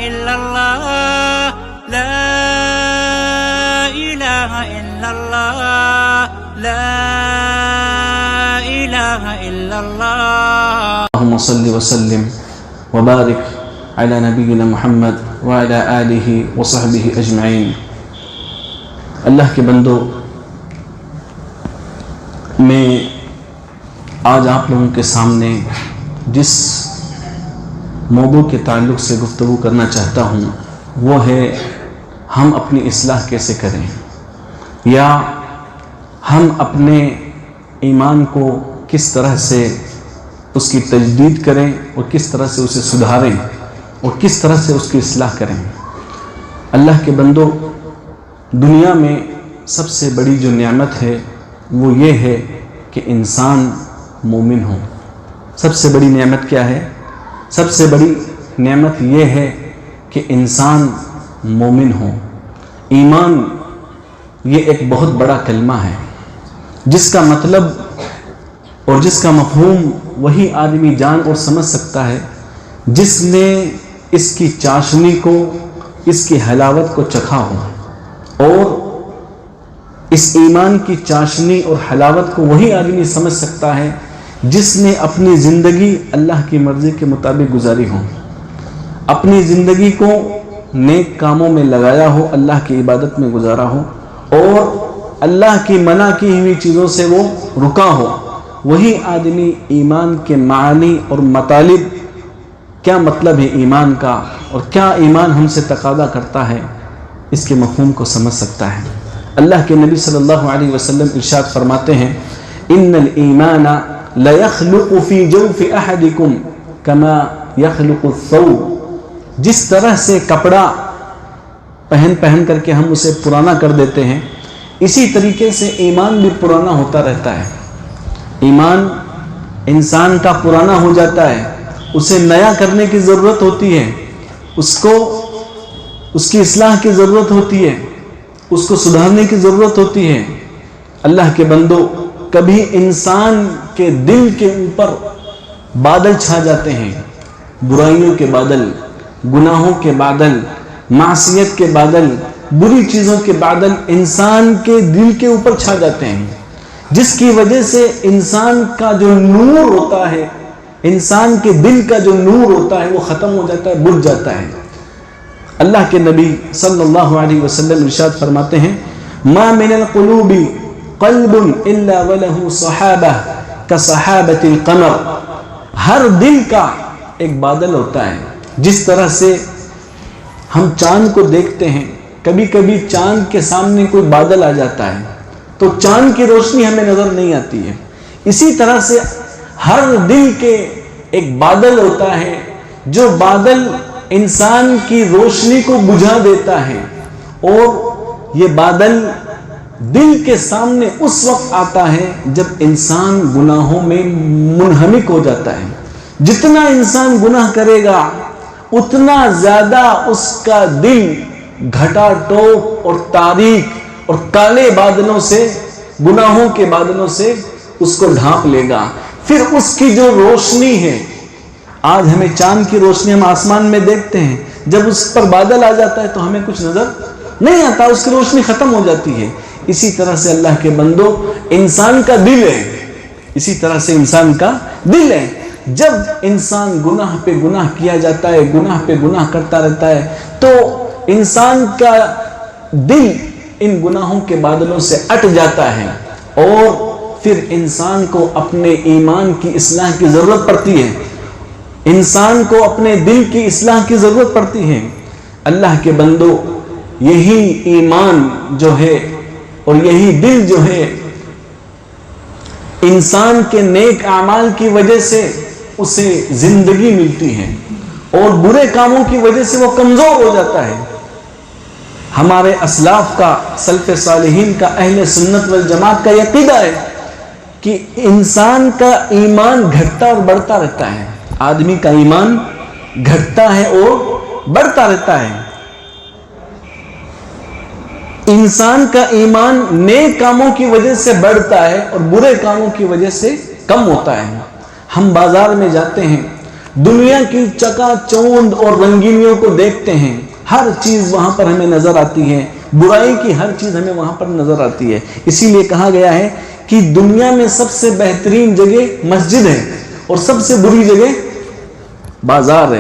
إلا الله لا إله إلا الله لا إله إلا الله. اللهم صل وسلم وبارك على نبينا محمد وعلى آله وصحبه أجمعين. اللہ کے بندو، میں آج آپ لوگوں کے سامنے جس موضوع کے تعلق سے گفتگو کرنا چاہتا ہوں وہ ہے ہم اپنی اصلاح کیسے کریں، یا ہم اپنے ایمان کو کس طرح سے اس کی تجدید کریں اور کس طرح سے اسے سدھاریں اور کس طرح سے اس کی اصلاح کریں. اللہ کے بندو، دنیا میں سب سے بڑی جو نعمت ہے وہ یہ ہے کہ انسان مومن ہو. سب سے بڑی نعمت کیا ہے؟ سب سے بڑی نعمت یہ ہے کہ انسان مومن ہو. ایمان یہ ایک بہت بڑا کلمہ ہے جس کا مطلب اور جس کا مفہوم وہی آدمی جان اور سمجھ سکتا ہے جس نے اس کی چاشنی کو، اس کی حلاوت کو چکھا ہو. اور اس ایمان کی چاشنی اور حلاوت کو وہی آدمی سمجھ سکتا ہے جس نے اپنی زندگی اللہ کی مرضی کے مطابق گزاری ہو، اپنی زندگی کو نیک کاموں میں لگایا ہو، اللہ کی عبادت میں گزارا ہو اور اللہ کی منع کی ہوئی چیزوں سے وہ رکا ہو. وہی آدمی ایمان کے معانی اور مطالب، کیا مطلب ہے ایمان کا اور کیا ایمان ہم سے تقاضا کرتا ہے، اس کے مفہوم کو سمجھ سکتا ہے. اللہ کے نبی صلی اللہ علیہ وسلم ارشاد فرماتے ہیں، ان الایمان لیخلق فی جوف احدکم کما یخلق الثوب. جس طرح سے کپڑا پہن کر کے ہم اسے پرانا کر دیتے ہیں، اسی طریقے سے ایمان بھی پرانا ہوتا رہتا ہے. ایمان انسان کا پرانا ہو جاتا ہے، اسے نیا کرنے کی ضرورت ہوتی ہے، اس کی اصلاح کی ضرورت ہوتی ہے، اس کو سدھارنے کی ضرورت ہوتی ہے. اللہ کے بندو، کبھی انسان کے دل کے اوپر بادل چھا جاتے ہیں، برائیوں کے بادل، گناہوں کے بادل، معصیت کے بادل، بری چیزوں کے بادل انسان کے دل کے اوپر چھا جاتے ہیں، جس کی وجہ سے انسان کا جو نور ہوتا ہے، انسان کے دل کا جو نور ہوتا ہے وہ ختم ہو جاتا ہے، بجھ جاتا ہے. اللہ کے نبی صلی اللہ علیہ وسلم ارشاد فرماتے ہیں، ما من القلوب قلب الا وله صحابہ كصحابۃ القمر. ہر دل کا ایک بادل ہوتا ہے. جس طرح سے ہم چاند کو دیکھتے ہیں، کبھی کبھی چاند کے سامنے کوئی بادل آ جاتا ہے تو چاند کی روشنی ہمیں نظر نہیں آتی ہے، اسی طرح سے ہر دل کے ایک بادل ہوتا ہے جو بادل انسان کی روشنی کو بجھا دیتا ہے. اور یہ بادل دل کے سامنے اس وقت آتا ہے جب انسان گناہوں میں منہمک ہو جاتا ہے. جتنا انسان گناہ کرے گا اتنا زیادہ اس کا دل گھٹا ٹوپ اور تاریک اور کالے بادلوں سے، گناہوں کے بادلوں سے اس کو ڈھانپ لے گا. پھر اس کی جو روشنی ہے، آج ہمیں چاند کی روشنی ہم آسمان میں دیکھتے ہیں، جب اس پر بادل آ جاتا ہے تو ہمیں کچھ نظر نہیں آتا، اس کی روشنی ختم ہو جاتی ہے. اسی طرح سے اللہ کے بندو، انسان کا دل ہے، اسی طرح سے انسان کا دل ہے. جب انسان گناہ پہ گناہ کیا جاتا ہے، گناہ پہ گناہ کرتا رہتا ہے، تو انسان کا دل ان گناہوں کے بادلوں سے اٹ جاتا ہے اور پھر انسان کو اپنے ایمان کی اصلاح کی ضرورت پڑتی ہے، انسان کو اپنے دل کی اصلاح کی ضرورت پڑتی ہے. اللہ کے بندو، یہی ایمان جو ہے اور یہی دل جو ہے، انسان کے نیک اعمال کی وجہ سے اسے زندگی ملتی ہے اور برے کاموں کی وجہ سے وہ کمزور ہو جاتا ہے. ہمارے اسلاف کا، سلف صالحین کا، اہل سنت والجماعت کا یہ عقیدہ ہے کہ انسان کا ایمان گھٹتا اور بڑھتا رہتا ہے. آدمی کا ایمان گھٹتا ہے اور بڑھتا رہتا ہے. انسان کا ایمان نیک کاموں کی وجہ سے بڑھتا ہے اور برے کاموں کی وجہ سے کم ہوتا ہے. ہم بازار میں جاتے ہیں دنیا کی چکا چوند اور رنگینیوں کو دیکھتے ہیں، ہر چیز وہاں پر ہمیں نظر آتی ہے، برائی کی ہر چیز ہمیں وہاں پر نظر آتی ہے۔ اسی لیے کہا گیا ہے کہ دنیا میں سب سے بہترین جگہ مسجد ہے اور سب سے بری جگہ بازار ہے۔